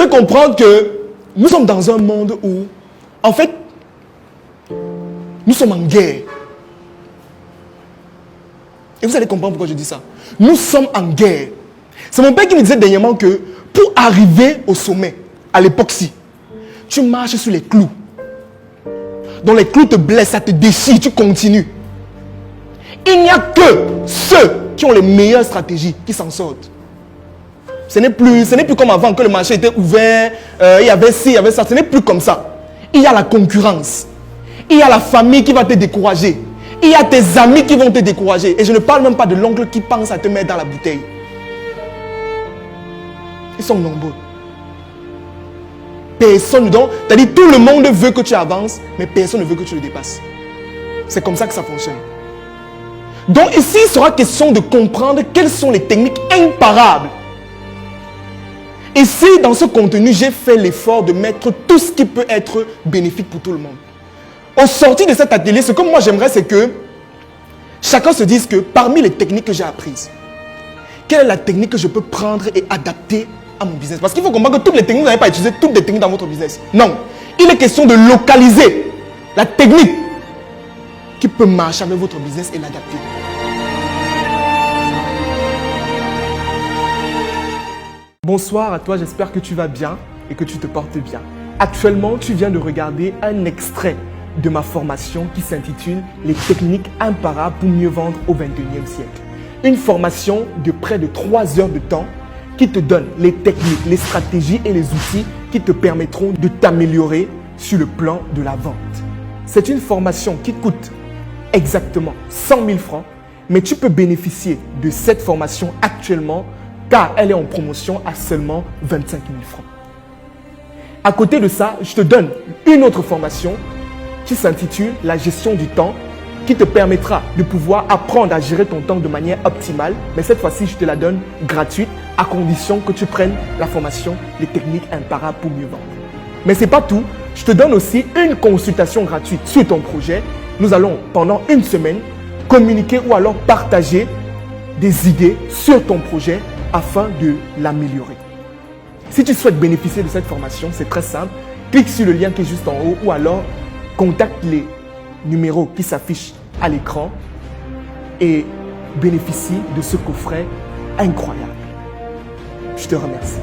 devez comprendre que nous sommes dans un monde où, en fait, nous sommes en guerre. Et vous allez comprendre pourquoi je dis ça. Nous sommes en guerre. C'est mon père qui me disait dernièrement que pour arriver au sommet, à l'époque-ci, tu marches sur les clous. Donc les clous te blessent, ça te déchire, tu continues. Il n'y a que ceux qui ont les meilleures stratégies qui s'en sortent. Ce n'est plus comme avant, que le marché était ouvert, il y avait ci, il y avait ça. Ce n'est plus comme ça. Il y a la concurrence. Il y a la famille qui va te décourager. Il y a tes amis qui vont te décourager. Et je ne parle même pas de l'oncle qui pense à te mettre dans la bouteille. Ils sont nombreux. Personne, donc, c'est-à-dire tout le monde veut que tu avances, mais personne ne veut que tu le dépasses. C'est comme ça que ça fonctionne. Donc ici, il sera question de comprendre quelles sont les techniques imparables. Ici, dans ce contenu, j'ai fait l'effort de mettre tout ce qui peut être bénéfique pour tout le monde. Au sortir de cet atelier, ce que moi j'aimerais, c'est que chacun se dise que parmi les techniques que j'ai apprises, quelle est la technique que je peux prendre et adapter à mon business? Parce qu'il faut comprendre que toutes les techniques, vous n'allez pas utiliser toutes les techniques dans votre business. Non. Il est question de localiser la technique qui peut marcher avec votre business et l'adapter. Bonsoir à toi, j'espère que tu vas bien et que tu te portes bien. Actuellement, tu viens de regarder un extrait de ma formation qui s'intitule « Les techniques imparables pour mieux vendre au XXIe siècle ». Une formation de près de 3 heures de temps qui te donne les techniques, les stratégies et les outils qui te permettront de t'améliorer sur le plan de la vente. C'est une formation qui coûte exactement 100 000 francs, mais tu peux bénéficier de cette formation actuellement car elle est en promotion à seulement 25 000 francs. À côté de ça, je te donne une autre formation qui s'intitule « La gestion du temps » qui te permettra de pouvoir apprendre à gérer ton temps de manière optimale. Mais cette fois-ci, je te la donne gratuite à condition que tu prennes la formation « Les techniques imparables pour mieux vendre ». Mais ce n'est pas tout. Je te donne aussi une consultation gratuite sur ton projet. Nous allons, pendant une semaine, communiquer ou alors partager des idées sur ton projet afin de l'améliorer. Si tu souhaites bénéficier de cette formation, c'est très simple. Clique sur le lien qui est juste en haut ou alors contacte les numéros qui s'affichent à l'écran et bénéficie de ce coffret incroyable. Je te remercie.